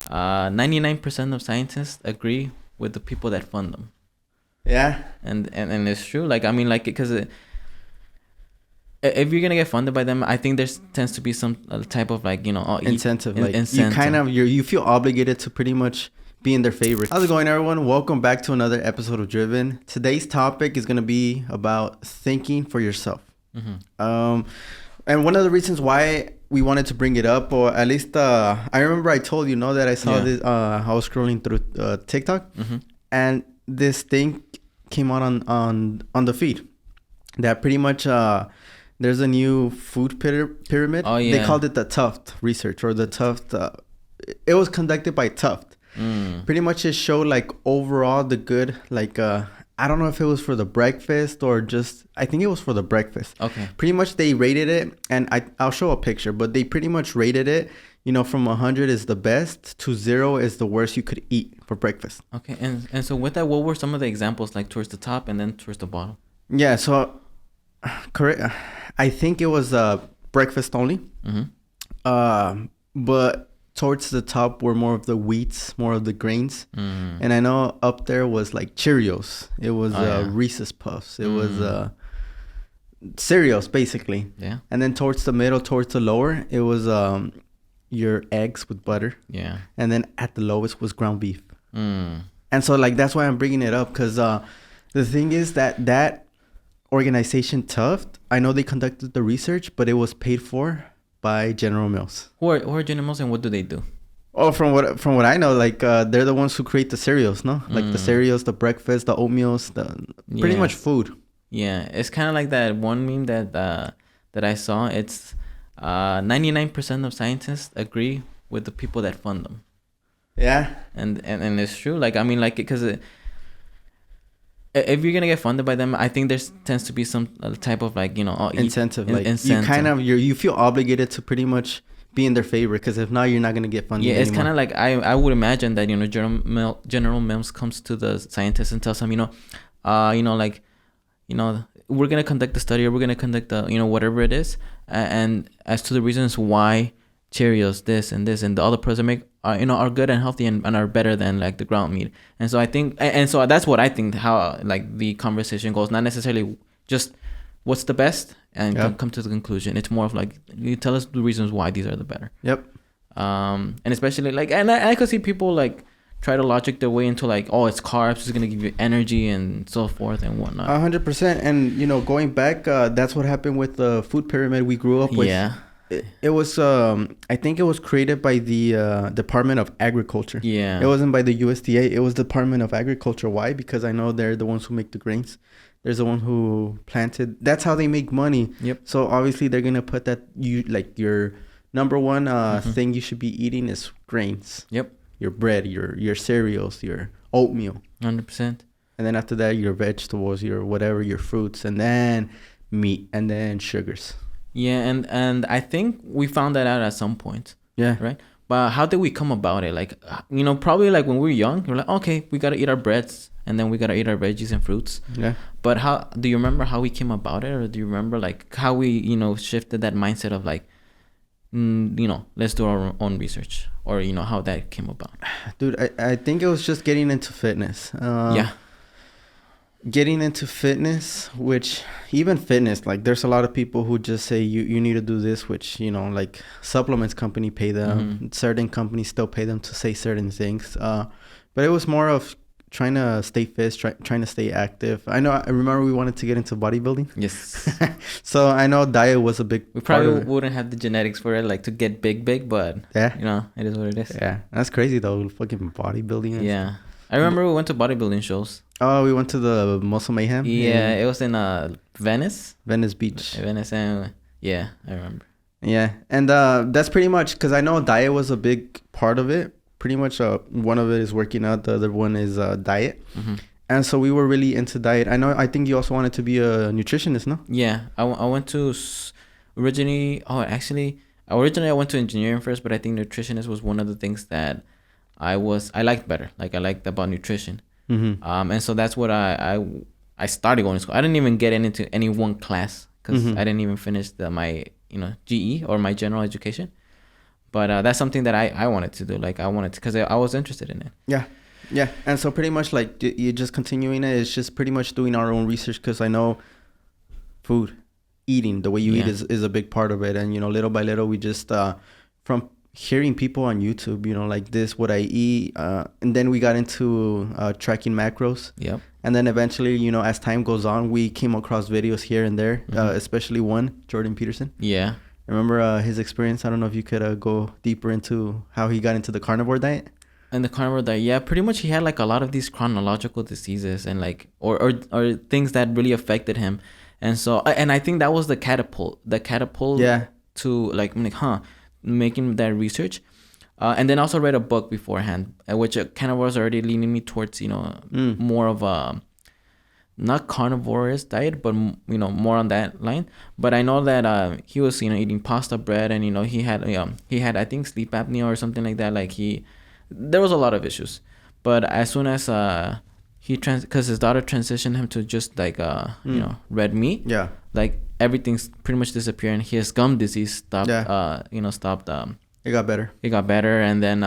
99% of scientists agree with the people that fund them. Yeah. And it's true. Like, I mean, like, because if you're gonna get funded by them, I think there tends to be some type of like, incentive. Like incentive. you feel obligated to pretty much be in their favor. How's it going, everyone? Welcome back to another episode of Driven. Today's topic is gonna be about thinking for yourself. And one of the reasons why we wanted to bring it up, or at least I remember I told you, that I saw this. I was scrolling through TikTok, and this thing came out on the feed that pretty much there's a new food pyramid. Oh, yeah. They called it the Tuft research, or the Tuft. It was conducted by Tuft. Pretty much it showed like overall the good, like I don't know if it was for the breakfast or just, I think it was for the breakfast. Okay. Pretty much they rated it, and I'll show a picture, but they pretty much rated it, from 100 is the best to 0 is the worst you could eat for breakfast. Okay. And so with that, what were some of the examples, like towards the top and then towards the bottom? Yeah, so correct. I think it was breakfast only. But towards the top were more of the wheats, more of the grains. And I know up there was like Cheerios. It was Reese's Puffs. It was cereals, basically. Yeah. And then towards the middle, towards the lower, it was your eggs with butter. Yeah. And then at the lowest was ground beef. And so like that's why I'm bringing it up, because the thing is that organization Tuft, I know they conducted the research, but it was paid for by General Mills. Who are General Mills, and what do they do? Oh, from what I know, like they're the ones who create the cereals, no? Like the cereals, the breakfast, the oatmeals, pretty much food. Yeah, it's kind of like that one meme that I saw. It's 99% of scientists agree with the people that fund them. Yeah. And it's true. Like, I mean, like, because if you're gonna get funded by them, I think there tends to be some type of like, incentive. Like incentive. you feel obligated to pretty much be in their favor, because if not, you're not gonna get funded. Yeah, it's kind anymore. of like I would imagine that General Mills comes to the scientists and tells them, we're gonna conduct the study, or we're gonna conduct the whatever it is, and as to the reasons why Cheerios, this and the other products I make are good and healthy and are better than like the ground meat. And so I think, and so that's what I think, how like the conversation goes, not necessarily just what's the best and come to the conclusion. It's more of like, you tell us the reasons why these are the better. Yep. And especially like, and I could see people like try to logic their way into like, oh, it's carbs, it's gonna give you energy and so forth and whatnot. 100%. And going back, that's what happened with the food pyramid we grew up with. Yeah. It was I think it was created by the Department of Agriculture. Yeah. It wasn't by the USDA. It was Department of Agriculture. Why? Because I know they're the ones who make the grains. There's the one who planted. That's how they make money. Yep. So obviously they're gonna put that your number one thing you should be eating is grains. Yep. Your bread, your cereals, your oatmeal. 100%. And then after that, your vegetables, your whatever, your fruits, and then meat, and then sugars. Yeah, and I think we found that out at some point. Yeah. Right? But how did we come about it? Like, probably like when we were young, we're like, okay, we got to eat our breads, and then we got to eat our veggies and fruits. Yeah. But do you remember how we came about it? Or do you remember like how we, shifted that mindset of like, let's do our own research, or, how that came about? Dude, I think it was just getting into fitness. Yeah. Getting into fitness, which even fitness, like there's a lot of people who just say you need to do this, which, like supplements company pay them. Certain companies still pay them to say certain things. But it was more of trying to stay fit, trying to stay active. I remember we wanted to get into bodybuilding. Yes. So I know diet was a big We probably part of it. wouldn't have the genetics for it, like to get big, but Yeah. it is what it is. Yeah. That's crazy though, fucking bodybuilding. Yeah. I remember we went to bodybuilding shows. Oh, we went to the Muscle Mayhem? Yeah, it was in Venice. Venice Beach. Venice, and yeah, I remember. Yeah, and that's pretty much, because I know diet was a big part of it. Pretty much one of it is working out, the other one is diet. And so we were really into diet. I think you also wanted to be a nutritionist, no? Yeah, I went to originally I went to engineering first, but I think nutritionist was one of the things that I liked better. Like I liked about nutrition. And so that's what I started going to school. I didn't even get into any one class because I didn't even finish my GE or my general education. But that's something that I wanted to do. Like I wanted to, because I was interested in it. Yeah, and so pretty much like you just continuing it. It's just pretty much doing our own research, because I know food, eating, the way you eat is a big part of it. And little by little, we just from hearing people on YouTube, like this, what I eat, and then we got into tracking macros. Yep. And then eventually, as time goes on, we came across videos here and there, especially one, Jordan Peterson. Yeah. Remember his experience? I don't know if you could go deeper into how he got into the carnivore diet. And the carnivore diet, yeah, pretty much he had like a lot of these chronological diseases and like or things that really affected him. And so and I think that was the catapult to like making that research. And then also read a book beforehand, which kind of was already leaning me towards more of a not carnivorous diet, but more on that line. But I know that he was eating pasta bread, and he had I think sleep apnea or something like that. Like there was a lot of issues. But as soon as because his daughter transitioned him to just like red meat, yeah, like everything's pretty much disappearing. His gum disease stopped. Stopped. It got better. And then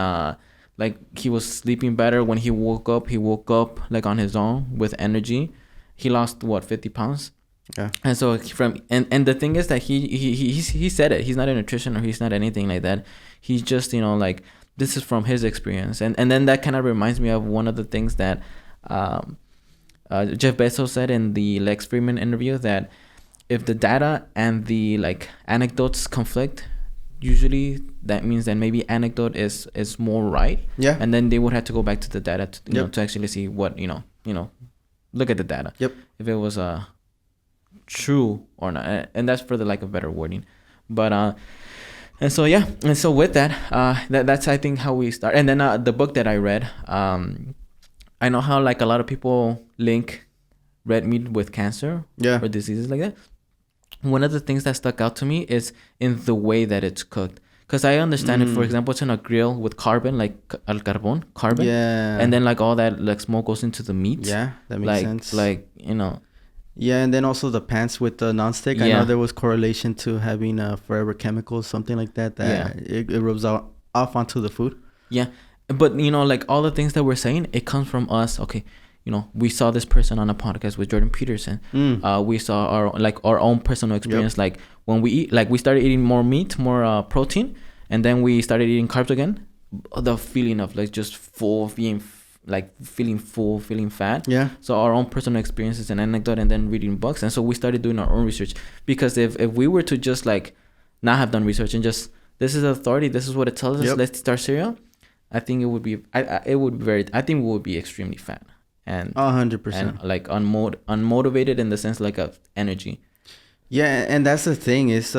like he was sleeping better. When he woke up like on his own with energy. He lost 50 pounds. Yeah. And so and the thing is that he said it. He's not a nutrition or he's not anything like that. He's just like this is from his experience. And then that kind of reminds me of one of the things that Jeff Bezos said in the Lex Fridman interview, that if the data and the like anecdotes conflict, usually that means that maybe anecdote is more right. Yeah. And then they would have to go back to the data to actually see what look at the data. Yep. If it was true or not, and that's for the lack of better wording, but and so with that, that's I think how we start. And then the book that I read, I know how like a lot of people link red meat with cancer or diseases like that. One of the things that stuck out to me is in the way that it's cooked. Because I understand if, for example, it's in a grill with carbon, like al carbon, yeah, and then like all that like smoke goes into the meat. Yeah, that makes sense. Like Yeah, and then also the pants with the nonstick. Yeah. I know there was correlation to having forever chemicals, something like that. It rubs off onto the food. Yeah, but like all the things that we're saying, it comes from us. Okay, we saw this person on a podcast with Jordan Peterson. We saw our own personal experience. Yep. Like when we eat, like we started eating more meat, more protein, and then we started eating carbs again. The feeling of like just full, feeling full, feeling fat. Yeah. So our own personal experiences and anecdote, and then reading books. And so we started doing our own research, because if we were to just like not have done research and just this is authority, this is what it tells us. Yep. Let's start cereal. I think it would be. I think we would be extremely fat. And 100%, and like unmotivated in the sense like of energy. Yeah, and that's the thing is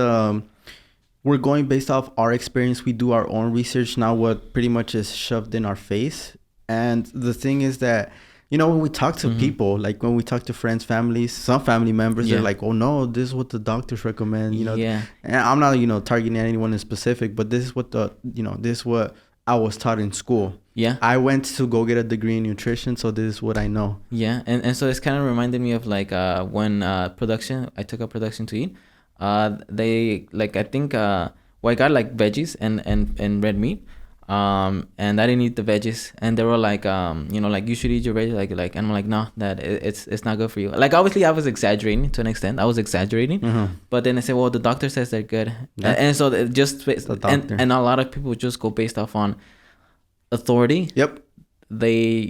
we're going based off our experience. We do our own research, not what pretty much is shoved in our face. And the thing is that when we talk to people, like when we talk to friends, families, some family members, they're like, oh no, this is what the doctors recommend. And I'm not targeting anyone in specific, but this is what this is what I was taught in school. Yeah. I went to go get a degree in nutrition, so this is what I know. Yeah, and so it's kind of reminded me of like when I took up production to eat. They like I think I got like veggies and red meat. And I didn't eat the veggies, and they were like like you should eat your veggies, like and I'm like, no, that it's not good for you. Like obviously I was exaggerating to an extent. But then I said, well, the doctor says they're good. Yeah. And so it just and a lot of people just go based off on authority. Yep. They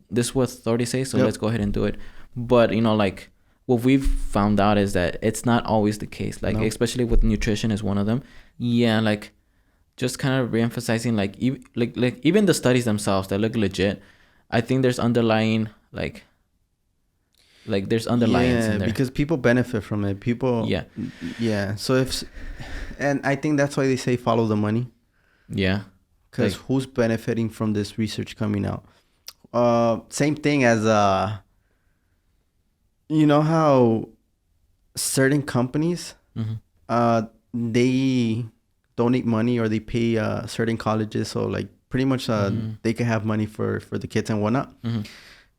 this is what authority says, so let's go ahead and do it. But like what we've found out is that it's not always the case, like especially with nutrition is one of them. Yeah, like just kind of reemphasizing like even the studies themselves that look legit, I think there's underlying like there's underlyings in there, because people benefit from it. So and I think that's why they say follow the money. Yeah, because who's benefiting from this research coming out? Same thing as how certain companies they donate money or they pay certain colleges, so like pretty much they can have money for the kids and whatnot.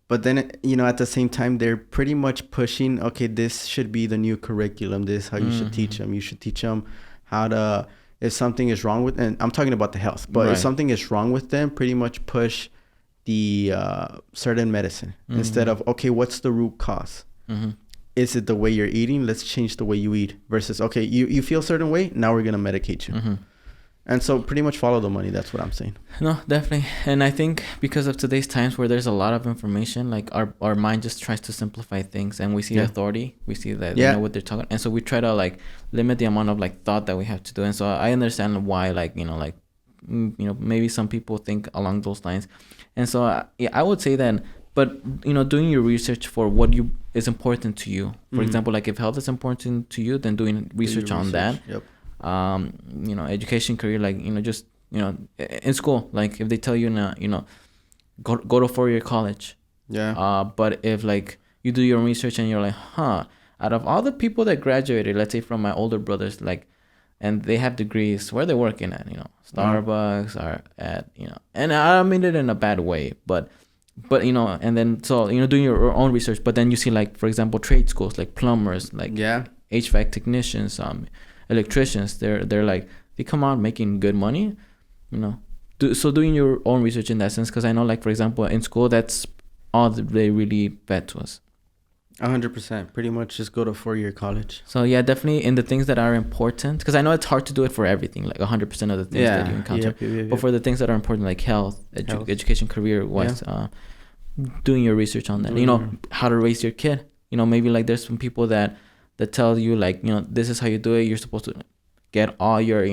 But then at the same time they're pretty much pushing, okay, this should be the new curriculum, this is how you should teach them. You should teach them how to if something is wrong with, and I'm talking about the health, but if something is wrong with them, pretty much push the certain medicine instead of, okay, what's the root cause? Is it the way you're eating? Let's change the way you eat versus, okay, you feel a certain way, now we're going to medicate you. And so pretty much follow the money. That's what I'm saying. No, definitely. And I think because of today's times where there's a lot of information, like our mind just tries to simplify things, and we see authority. We see that they know what they're talking. And so we try to like limit the amount of like thought that we have to do. And so I understand why, like, maybe some people think along those lines. And so I would say that, but, doing your research for what is important to you. For example, like if health is important to you, then doing research on that. Yep. Education, career, like, just, in school, like if they tell you, go to 4-year college. Yeah. But if like you do your own research and you're like, out of all the people that graduated, let's say from my older brothers, like, and they have degrees, where they working at, Starbucks or at, and I don't mean it in a bad way, but, and then, so, doing your own research, but then you see like, for example, trade schools, like plumbers, like HVAC technicians, electricians, they're like, they come out making good money, so doing your own research in that sense, because I know, like, for example, in school, that's all they really fed to us. 100%. Pretty much just go to 4-year college. So yeah, definitely in the things that are important, because I know it's hard to do it for everything, like 100% of the things that you encounter. But for the things that are important, like health, education, career wise, doing your research on that, how to raise your kid. Maybe like there's some people that tell you, like, this is how you do it. You're supposed to get all your,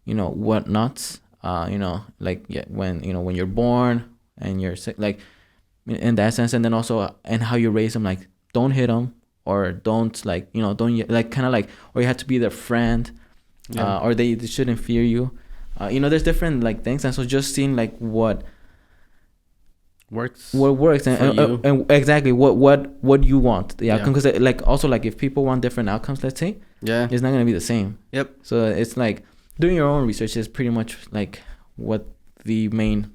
whatnots, like when you're born and you're sick, like in that sense. And then also, and how you raise them, like don't hit them, or don't, like, don't, like, kind of like, or you have to be their friend, or they shouldn't fear you. There's different like things. And so just seeing like what works and exactly what you want the outcome, because like also, like if people want different outcomes, let's say, it's not going to be the same. So it's like doing your own research is pretty much like what the main,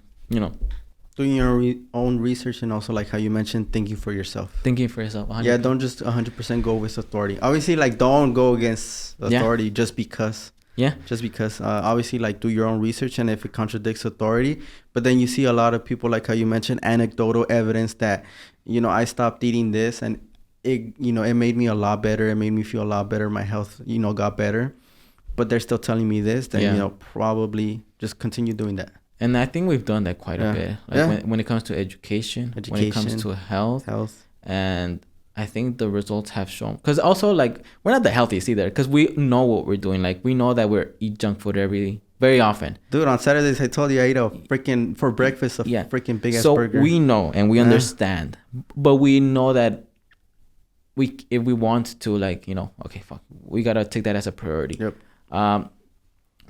doing your own research, and also like how you mentioned, thinking for yourself 100%. Don't just 100% go with authority. Obviously, like, don't go against authority just because obviously, like, do your own research, and if it contradicts authority. But then you see a lot of people, like how you mentioned, anecdotal evidence that, I stopped eating this and it made me a lot better, it made me feel a lot better, my health got better, but they're still telling me this, then probably just continue doing that. And I think we've done that quite a bit, like when it comes to education, when it comes to health, and I think the results have shown, because also, like, we're not the healthiest either, because we know what we're doing. Like, we know that we eat junk food very often. Dude, on Saturdays, I told you I ate for breakfast a freaking big ass burger. So we know and we understand, but we know that if we want to, like, okay, fuck, we gotta take that as a priority.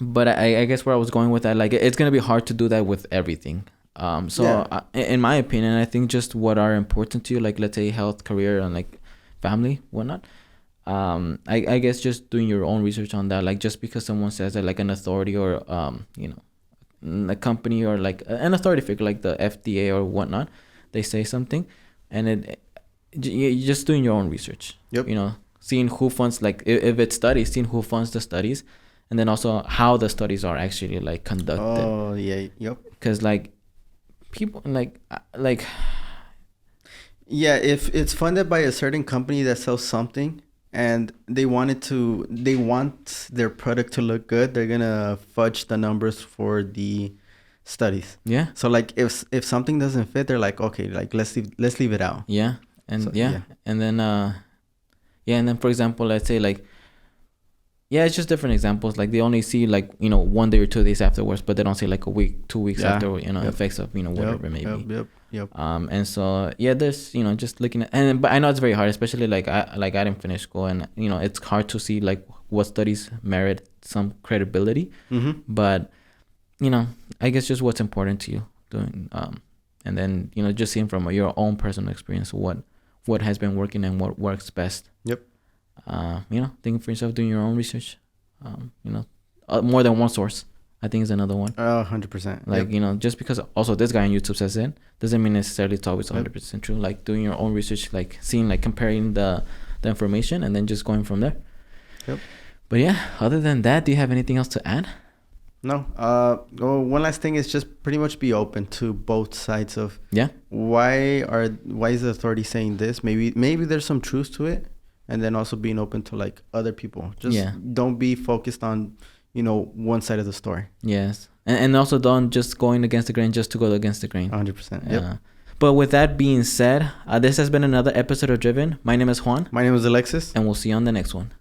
But I guess where I was going with that, like, it's gonna be hard to do that with everything. In my opinion, I think just what are important to you, like, let's say health, career, and like family, whatnot. I guess just doing your own research on that, like, just because someone says that, like an authority or a company or like an authority figure like the FDA or whatnot, they say something, and you're just doing your own research. Seeing who funds, like if it's studies, seeing who funds the studies, and then also how the studies are actually like conducted. Because like people if it's funded by a certain company that sells something and they want their product to look good, they're gonna fudge the numbers for the studies. So like if something doesn't fit, they're like, okay, like let's leave it out. And then for example, let's say like, it's just different examples. Like they only see like 1 day or 2 days afterwards, but they don't see like a week, 2 weeks after effects of whatever it may be. And so there's just looking at, but I know it's very hard, especially like I didn't finish school, and it's hard to see like what studies merit some credibility. But I guess just what's important to you doing, and then just seeing from your own personal experience what has been working and what works best. Thinking for yourself, doing your own research, more than one source, I think is another one. 100%. Like, just because also this guy on YouTube says it, doesn't mean necessarily it's always 100% true. Like doing your own research, like seeing, like comparing the information, and then just going from there. But yeah, other than that, do you have anything else to add? No. One last thing is just pretty much be open to both sides of why is the authority saying this? Maybe there's some truth to it, and then also being open to like other people. Just don't be focused on, you know, one side of the story. Yes. And also don't just going against the grain just to go against the grain. 100%. Yep. But with that being said, this has been another episode of Driven. My name is Juan. My name is Alexis. And we'll see you on the next one.